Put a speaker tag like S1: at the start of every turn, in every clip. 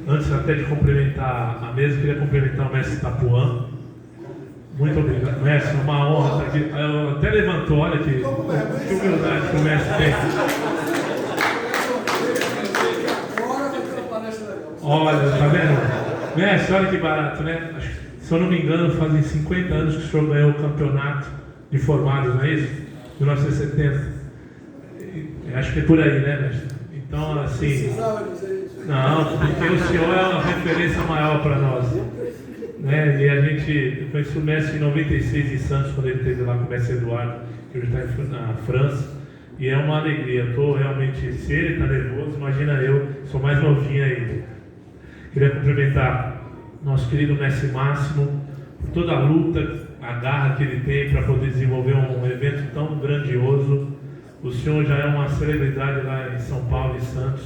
S1: Antes até de cumprimentar a mesa, queria cumprimentar o mestre Tapuã. Muito obrigado, mestre, uma honra estar aqui. Eu até levantou, olha que humildade que o mestre tem. Olha, tá vendo? Mestre, olha que barato, né? Se eu não me engano, fazem 50 anos que o senhor ganhou o campeonato de formados, não é isso? 1970. Acho que é por aí, né, mestre? Então, assim... Não, porque o senhor é uma referência maior para nós. Né? E a gente conhece o mestre em 96 em Santos, quando ele esteve lá com o mestre Eduardo, que hoje está na França. E é uma alegria. Estou realmente, se ele está nervoso, imagina eu, sou mais novinho ainda. Queria cumprimentar nosso querido mestre Máximo por toda a luta, a garra que ele tem para poder desenvolver um evento tão grandioso. O senhor já é uma celebridade lá em São Paulo e Santos,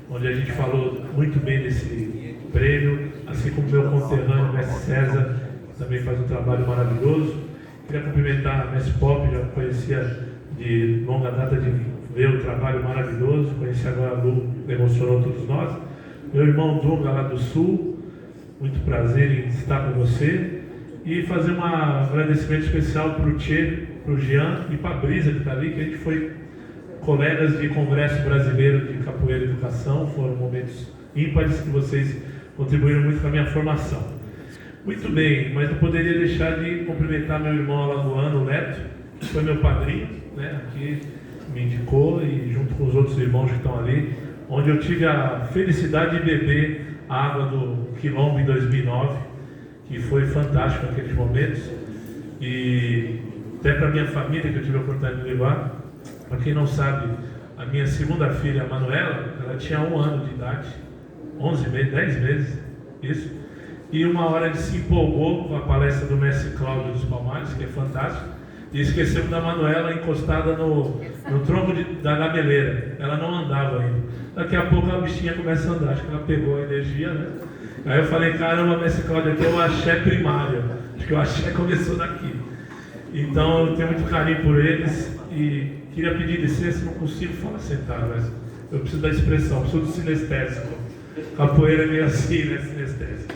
S1: onde a gente falou muito bem desse prêmio, assim como meu conterrâneo, mestre César, também faz um trabalho maravilhoso. Queria cumprimentar a mestre Pop, já conhecia de longa data de ver o trabalho maravilhoso, conheci agora a Lu, emocionou todos nós. Meu irmão Dunga, lá do Sul, muito prazer em estar com você. E fazer um agradecimento especial para o Tchê, para o Jean e para a Brisa, que está ali, que a gente foi colegas de Congresso Brasileiro de Capoeira e Educação. Foram momentos ímpares que vocês contribuíram muito com a minha formação. Muito bem, mas não poderia deixar de cumprimentar meu irmão alagoano, o Leto, que foi meu padrinho, né, aqui me indicou, e junto com os outros irmãos que estão ali, onde eu tive a felicidade de beber a água do Quilombo em 2009, que foi fantástico naqueles momentos. E até para a minha família, que eu tive a oportunidade de levar. Para quem não sabe, a minha segunda filha, a Manuela, ela tinha 1 ano de idade, 11 meses, 10 meses, isso. E uma hora ele se empolgou com a palestra do mestre Cláudio dos Palmares, que é fantástico, e esqueceu da Manuela encostada no tronco da gameleira. Ela não andava ainda. Daqui a pouco a bichinha começa a andar, acho que ela pegou a energia, né? Aí eu falei, caramba, mestre Cláudio, aqui é o axé primário, acho que o axé começou daqui. Então eu tenho muito carinho por eles e queria pedir licença, não consigo falar sentado, mas eu preciso da expressão, preciso do sinestésico. Capoeira é meio assim, né, sinestésico.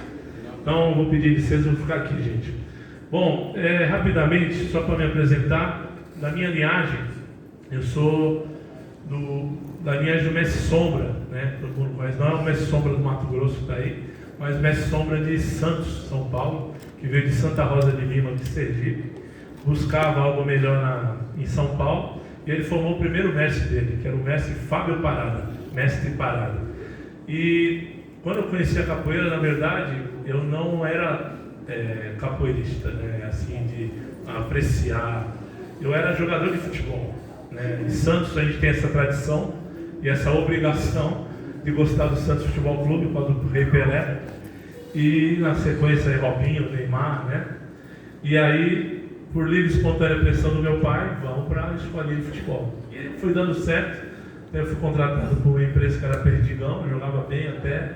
S1: Então vou pedir licença, vou ficar aqui, gente. Bom, rapidamente, só para me apresentar, da minha linhagem, eu sou da linhagem do Mestre Sombra, né? Todo mundo conhece, não é o Mestre Sombra do Mato Grosso que está aí, mas o Mestre Sombra de Santos, São Paulo, que veio de Santa Rosa de Lima, de Sergipe, buscava algo melhor em São Paulo, e ele formou o primeiro mestre dele, que era o mestre Fábio Parada, mestre Parada. E quando eu conheci a capoeira, na verdade, eu não era capoeirista, né, assim, de apreciar. Eu era jogador de futebol, né? Em Santos a gente tem essa tradição e essa obrigação de gostar do Santos Futebol Clube, por causa do Rei Pelé, e na sequência Robinho, Neymar, né? E aí, por livre e espontânea pressão do meu pai, vamos para a escolinha de futebol. E foi dando certo. Eu fui contratado por uma empresa que era Perdigão, eu jogava bem até,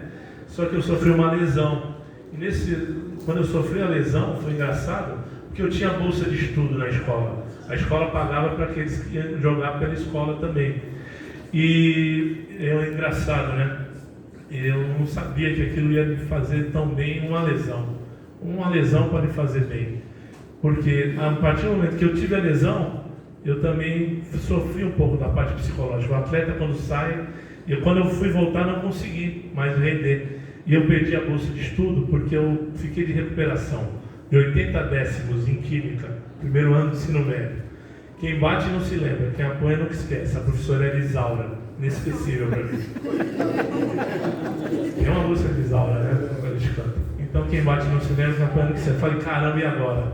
S1: só que eu sofri uma lesão. E quando eu sofri a lesão, foi engraçado, porque eu tinha bolsa de estudo na escola. A escola pagava para aqueles que iam jogar pela escola também. E é engraçado, né? Eu não sabia que aquilo ia me fazer tão bem uma lesão. Uma lesão pode fazer bem. Porque a partir do momento que eu tive a lesão, eu também sofri um pouco da parte psicológica. O atleta, quando sai, quando eu fui voltar, não consegui mais render. E eu perdi a bolsa de estudo porque eu fiquei de recuperação de 80 décimos em Química, primeiro ano de ensino médio. Quem bate não se lembra, quem apanha não esquece. A professora Elisaura, inesquecível para mim. Tem uma música de Elisaura, né? Quando a gente canta. Então quem bate não se lembra, quem apanha não esquece. Eu falei, caramba, e agora?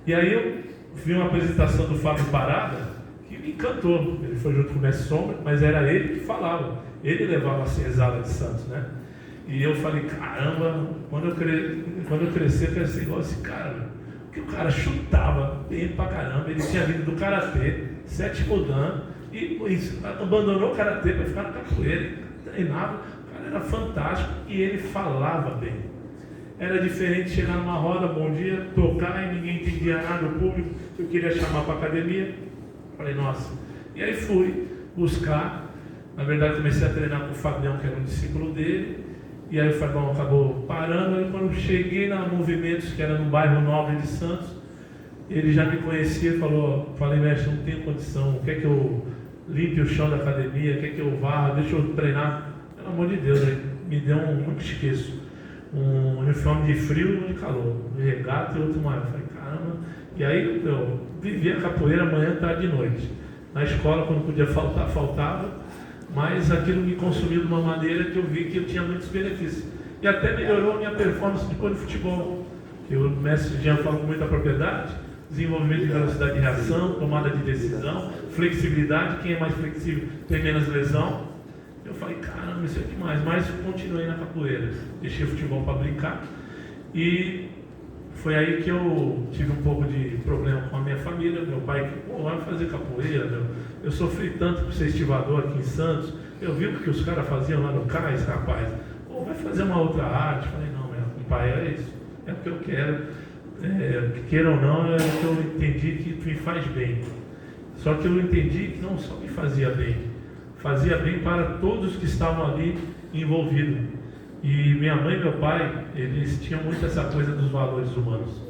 S1: E aí eu vi uma apresentação do Fábio Parada que me encantou. Ele foi junto com o Mestre Sombra, mas era ele que falava. Ele levava a Senzala de Santos, né? E eu falei, caramba, quando eu crescer, eu quero ser igual esse cara, né? Porque o cara chutava bem pra caramba. Ele tinha vindo do Karatê, 7º Dan, e abandonou o Karatê para ficar na capoeira. Ele treinava, o cara era fantástico e ele falava bem. Era diferente chegar numa roda, bom dia, tocar e ninguém entendia nada, o público, eu queria chamar para academia. Falei, nossa. E aí fui buscar Na verdade, comecei a treinar com o Fabião, que era um discípulo dele, e aí o Fabião acabou parando. Aí quando cheguei na Movimentos, que era no bairro Nobre de Santos, ele já me conhecia e falei, mestre, não tenho condição, quer que eu limpe o chão da academia, quer que eu varra, deixa eu treinar. Pelo amor de Deus, aí me deu nunca esqueço, um uniforme de frio e um de calor, um regata e outro maior. Eu falei, caramba. E aí eu vivia capoeira manhã, tarde e noite. Na escola, quando podia faltar, faltava, mas aquilo me consumiu de uma maneira que eu vi que eu tinha muitos benefícios. E até melhorou a minha performance depois do futebol. O mestre Jean fala com muita propriedade: desenvolvimento de velocidade de reação, tomada de decisão, flexibilidade. Quem é mais flexível tem menos lesão. Eu falei, caramba, isso é demais. Mas continuei na capoeira, deixei o futebol para brincar. E foi aí que eu tive um pouco de problema com a minha família. Meu pai, vai fazer capoeira, eu sofri tanto por ser estivador aqui em Santos. Eu vi o que os caras faziam lá no cais, rapaz. Vai fazer uma outra arte. Eu falei, não, meu pai, é isso, é o que eu quero. Queira ou não, é o que eu entendi que me faz bem. Só que eu entendi que não só me fazia bem para todos que estavam ali envolvidos. E minha mãe e meu pai, eles tinham muito essa coisa dos valores humanos,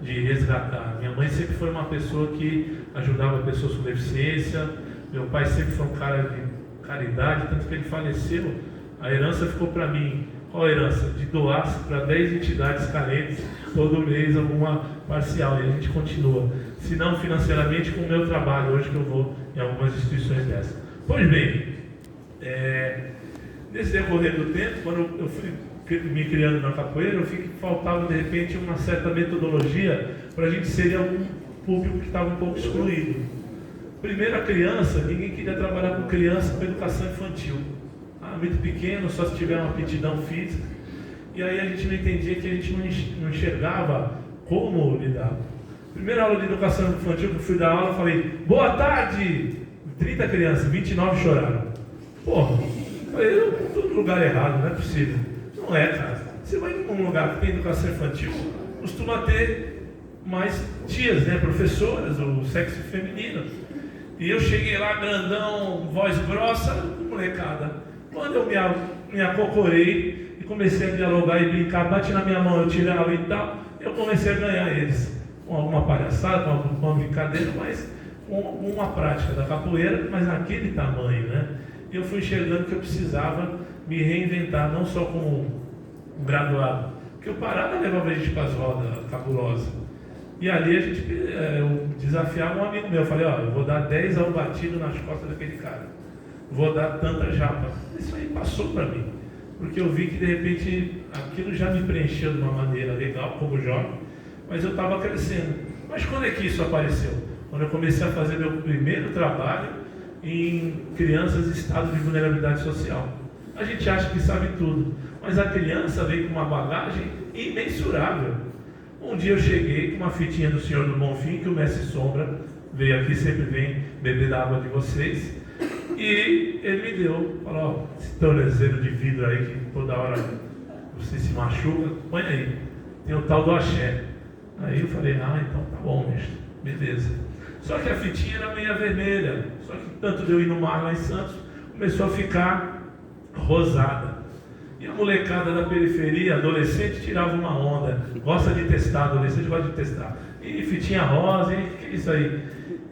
S1: de resgatar. Minha mãe sempre foi uma pessoa que ajudava pessoas com deficiência. Meu pai sempre foi um cara de caridade, tanto que ele faleceu. A herança ficou para mim. Qual a herança? De doar para 10 entidades carentes todo mês, alguma parcial. E a gente continua. Se não financeiramente, com o meu trabalho, hoje que eu vou em algumas instituições dessas. Pois bem, nesse decorrer do tempo, quando eu fui me criando na capoeira, eu vi que faltava de repente uma certa metodologia para a gente ser algum público que estava um pouco excluído. Primeiro, a criança, ninguém queria trabalhar com criança com educação infantil. Muito pequeno, só se tiver uma aptidão física. E aí a gente não entendia, que a gente não enxergava como lidar. Primeira aula de educação infantil que eu fui dar aula, eu falei, boa tarde! 30 crianças, 29 choraram. Porra, eu estou no lugar errado, não é possível. Não é, cara. Você vai em um lugar que tem educação infantil, costuma ter mais tias, né, professoras, o sexo feminino. E eu cheguei lá, grandão, voz grossa, molecada. Quando eu me acocorei e comecei a dialogar e brincar, bate na minha mão, eu tirava e tal, eu comecei a ganhar eles. Com alguma palhaçada, com uma brincadeira, mas com uma prática da capoeira, mas naquele tamanho, né? E eu fui enxergando que eu precisava me reinventar, não só como um graduado, porque o Parada levava a gente para as rodas cabulosas. E ali a gente, eu desafiava um amigo meu, eu falei, eu vou dar 10 ao batido nas costas daquele cara. Vou dar tanta japa. Isso aí passou para mim, porque eu vi que de repente aquilo já me preencheu de uma maneira legal como jovem, mas eu estava crescendo. Mas quando é que isso apareceu? Quando eu comecei a fazer meu primeiro trabalho em crianças em estado de vulnerabilidade social. A gente acha que sabe tudo, mas a criança veio com uma bagagem imensurável. Um dia eu cheguei com uma fitinha do Senhor do Bonfim, que o Mestre Sombra veio aqui, sempre vem beber da água de vocês. E ele me deu, falou, esse tornezeiro de vidro aí que toda hora você se machuca, põe aí, tem o tal do axé. Aí eu falei, então tá bom, mestre, beleza. Só que a fitinha era meia vermelha, só que tanto de eu ir no mar lá em Santos, começou a ficar rosada. E a molecada da periferia, adolescente, tirava uma onda, gosta de testar, adolescente gosta de testar. E fitinha rosa, hein? Que é isso aí?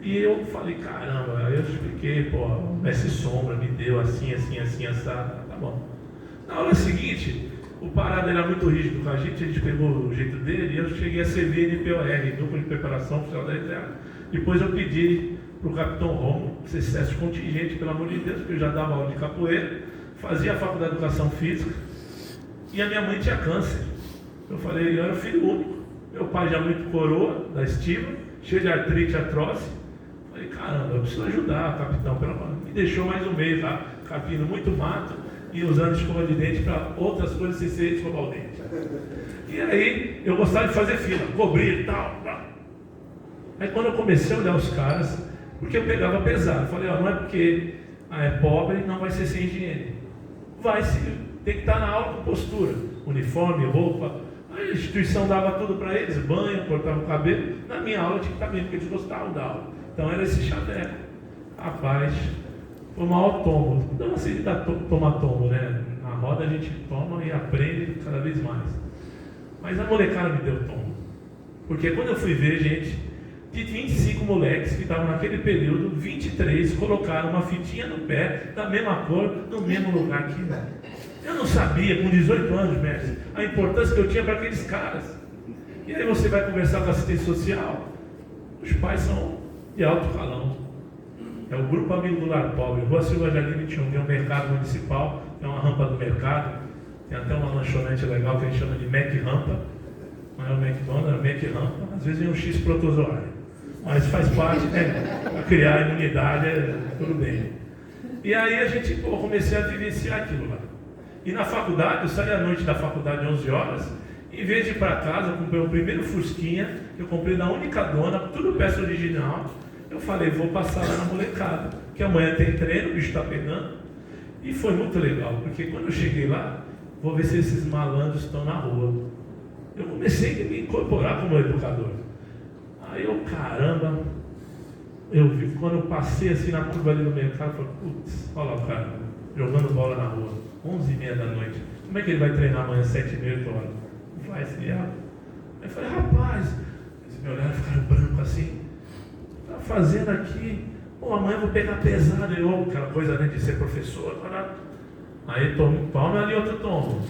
S1: E eu falei, caramba, aí eu expliquei, o Mestre Sombra me deu assim, assado, tá bom. Na aula seguinte, o Parada era muito rígido com a gente pegou o jeito dele, e eu cheguei a servir NPOR, Núcleo de Preparação Oficial da Reserva. Depois eu pedi para o Capitão Romo, que se cesse contingente, pelo amor de Deus, porque eu já dava aula de capoeira, fazia a faculdade de Educação Física, e a minha mãe tinha câncer. Eu falei, eu era filho único, meu pai já muito coroa, da estiva, cheio de artrite, artrose. Falei, caramba, eu preciso ajudar, capitão, pelo amor. Me deixou mais um mês lá, capinando muito mato e usando escova de dente para outras coisas sem ser escovar o dente. E aí, eu gostava de fazer fila, cobrir e tal. Aí quando eu comecei a olhar os caras, porque eu pegava pesado, falei, não é porque é pobre, não vai ser sem higiene. Tem que estar na aula com postura, uniforme, roupa. A instituição dava tudo para eles, banho, cortava o cabelo. Na minha aula tinha que estar bem, porque eles gostavam da aula. Então era esse chaveco. Rapaz, Foi o maior tombo. Não assim de tomar tombo, né? Na roda a gente toma e aprende cada vez mais. Mas a molecada me deu tombo. Porque quando eu fui ver, gente, de 25 moleques que estavam naquele período, 23 colocaram uma fitinha no pé, da mesma cor, no mesmo lugar que eu não sabia, com 18 anos, mestre, a importância que eu tinha para aqueles caras. E aí você vai conversar com a assistência social, os pais são de alto calão. É o Grupo Amigo do Lar Pobre, Rua Silva Jardim 21, tem um mercado municipal, tem uma rampa do mercado, tem até uma lanchonete legal que a gente chama de Mac Rampa, não é o McDonald's, é o Mac Rampa, às vezes vem um X protozoário, mas faz parte, né, para criar a imunidade, tudo bem. E aí a gente, comecei a vivenciar aquilo lá. E na faculdade, eu saí à noite da faculdade 11 horas, em vez de ir para casa, comprei o primeiro Fusquinha, que eu comprei da única dona, tudo peça original. Eu falei, vou passar lá na molecada, que amanhã tem treino, o bicho está pegando. E foi muito legal, porque quando eu cheguei lá, vou ver se esses malandros estão na rua. Eu comecei a me incorporar como educador. Aí eu, caramba, eu vi, quando eu passei assim na curva ali no mercado, eu falei, putz, olha lá o cara, jogando bola na rua, 11h30 da noite. Como é que ele vai treinar amanhã, 7h30, 8 horas? Não vai, esse diabo. Aí eu falei, rapaz, eles me olharam e ficaram branco assim. Tá fazendo aqui? Pô, amanhã eu vou pegar pesado. Eu, aquela coisa, né, de ser professor. Aí toma ali outro tombo.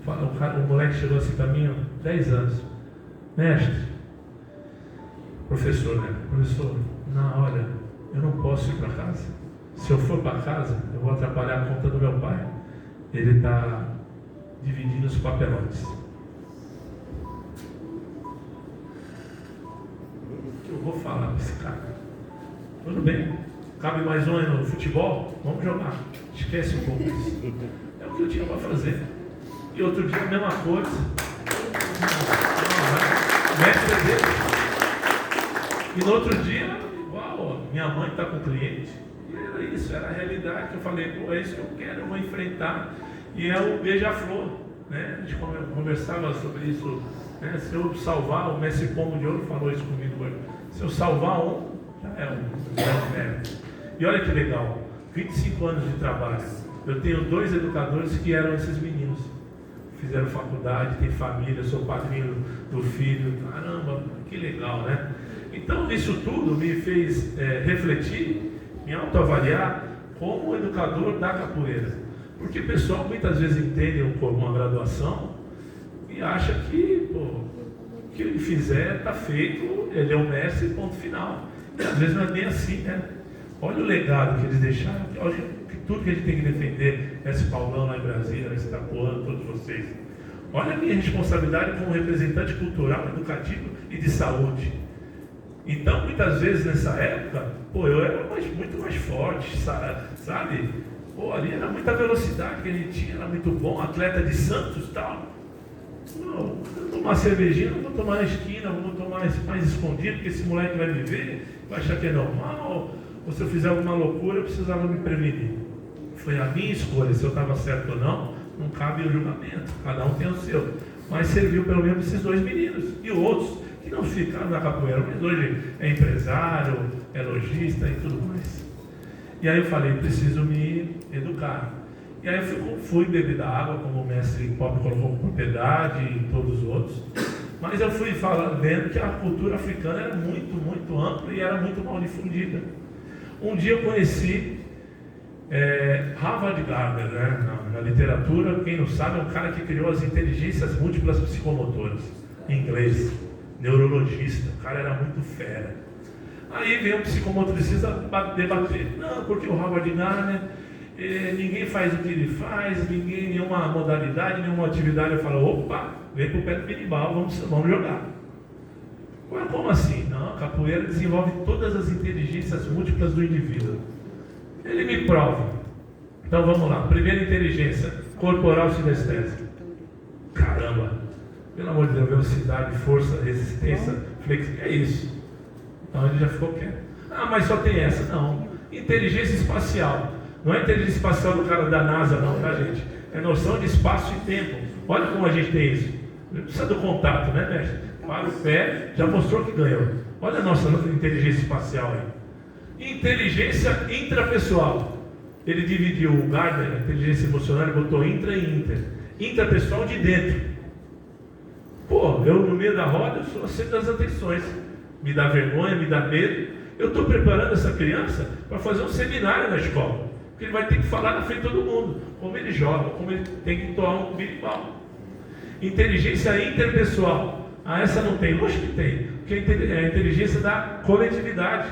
S1: O moleque chegou assim para mim, 10 anos. Mestre, professor, né? Professor, olha, eu não posso ir para casa. Se eu for para casa, eu vou atrapalhar a conta do meu pai. Ele está dividindo os papelotes. O que eu vou falar para esse cara? Tudo bem, cabe mais um ano no futebol? Vamos jogar. Esquece um pouco isso. É o que eu tinha para fazer. E outro dia a mesma coisa. Mestre dele. E no outro dia, igual, minha mãe está com o cliente. E era isso, era a realidade. Eu falei, pô, é isso que eu quero, eu vou enfrentar. E é o beija-flor, né? A gente conversava sobre isso, né? Se eu salvar, o Mestre Pombo de Ouro falou isso comigo hoje. Se eu salvar um, já é um mérito. E olha que legal, 25 anos de trabalho. Eu tenho 2 educadores que eram esses meninos. Fizeram faculdade, tem família, sou padrinho do filho. Caramba, que legal, né? Então isso tudo me fez refletir, me autoavaliar como educador da capoeira. Porque o pessoal muitas vezes entende uma graduação e acha que o que ele fizer está feito, ele é um mestre, ponto final. E às vezes não é bem assim, né? Olha o legado que eles deixaram, olha que tudo que a gente tem que defender, esse Paulão lá em Brasília, esse Itapuã, todos vocês. Olha a minha responsabilidade como representante cultural, educativo e de saúde. Então, muitas vezes nessa época, eu era muito mais forte, sabe? Ali era muita velocidade que a gente tinha, era muito bom, atleta de Santos e tal. Não, vou tomar cervejinha, não vou tomar na esquina, vou tomar mais escondido, porque esse moleque vai me ver, vai achar que é normal, ou se eu fizer alguma loucura, eu precisava me prevenir. Foi a minha escolha, se eu estava certo ou não cabe o julgamento, cada um tem o seu. Mas serviu pelo menos esses 2 meninos, e outros que não ficaram na capoeira, mas hoje é empresário, é lojista e tudo mais. E aí eu falei, preciso me educar. E aí eu fui beber da água, como o mestre Pop colocou com propriedade e todos os outros. Mas eu fui vendo que a cultura africana era muito, muito ampla e era muito mal difundida. Um dia eu conheci Harvard Gardner, né, na literatura, quem não sabe, é um cara que criou as inteligências múltiplas psicomotoras, em inglês, neurologista, o cara era muito fera. Aí veio um psicomotricista debater. Não, porque o Harvard Gardner, ninguém faz o que ele faz, nenhuma modalidade, nenhuma atividade. Eu falo, opa, vem pro pé do berimbau, vamos jogar. Mas como assim? Não, a capoeira desenvolve todas as inteligências múltiplas do indivíduo. Ele me prova. Então vamos lá. Primeira inteligência, corporal sinestésica. Caramba, pelo amor de Deus, velocidade, força, resistência, flexibilidade, é isso. Então ele já ficou quieto. Mas só tem essa. Não. Inteligência espacial. Não é inteligência espacial do cara da NASA, não, tá, gente? É noção de espaço e tempo. Olha como a gente tem isso. Precisa do contato, né, mestre? Para o pé, já mostrou que ganhou. Olha a nossa inteligência espacial aí. Inteligência intrapessoal. Ele dividiu o Gardner, a inteligência emocional, e botou intra e inter. Intrapessoal de dentro. Pô, eu no meio da roda, eu sou centro das atenções. Me dá vergonha, me dá medo. Eu estou preparando essa criança para fazer um seminário na escola. Porque ele vai ter que falar na frente de todo mundo. Como ele joga, como ele tem que entoar um berimbau. Inteligência interpessoal. Ah, essa não tem? Lógico que tem. Porque é a inteligência da coletividade,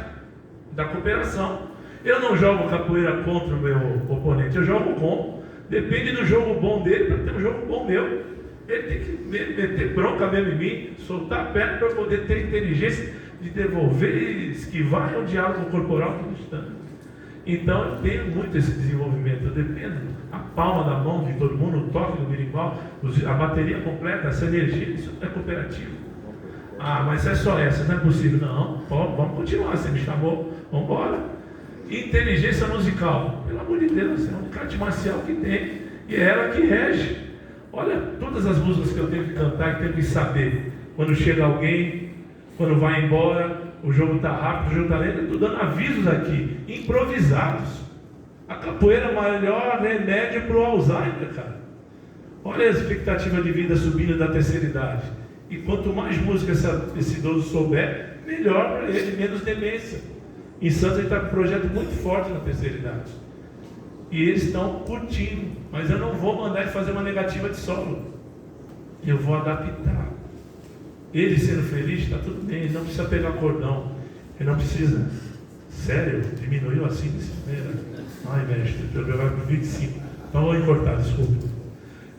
S1: da cooperação. Eu não jogo capoeira contra o meu oponente, eu jogo com. Depende do jogo bom dele para ter um jogo bom meu. Ele tem que meter bronca mesmo em mim, soltar a perna para poder ter inteligência de devolver e esquivar o diálogo corporal que está. Então eu tenho muito esse desenvolvimento, eu dependo. A palma da mão de todo mundo, o toque do berimbau, a bateria completa, essa energia, isso é cooperativo. Ah, mas é só essa, não é possível. Não, vamos continuar, você me chamou, vamos embora. Inteligência musical, pelo amor de Deus, é a única arte marcial que tem, e é ela que rege. Olha todas as músicas que eu tenho que cantar, que tenho que saber. Quando chega alguém, quando vai embora, o jogo está rápido, o jogo está lento, eu estou dando avisos aqui, improvisados. A capoeira é o maior remédio para o Alzheimer, cara. Olha a expectativa de vida subindo da terceira idade. E quanto mais música esse idoso souber, melhor para ele, menos demência. Em Santos ele está com um projeto muito forte na terceira idade. E eles estão curtindo. Mas eu não vou mandar ele fazer uma negativa de solo. Eu vou adaptar. Ele sendo feliz, está tudo bem. Ele não precisa pegar cordão. Ele não precisa. Sério? Diminuiu assim dessa maneira? Ai, mestre, eu jogar para 25. Então vou cortar, desculpa.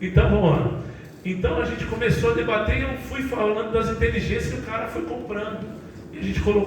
S1: Então vamos lá. Então a gente começou a debater e eu fui falando das inteligências que o cara foi comprando. E a gente colocou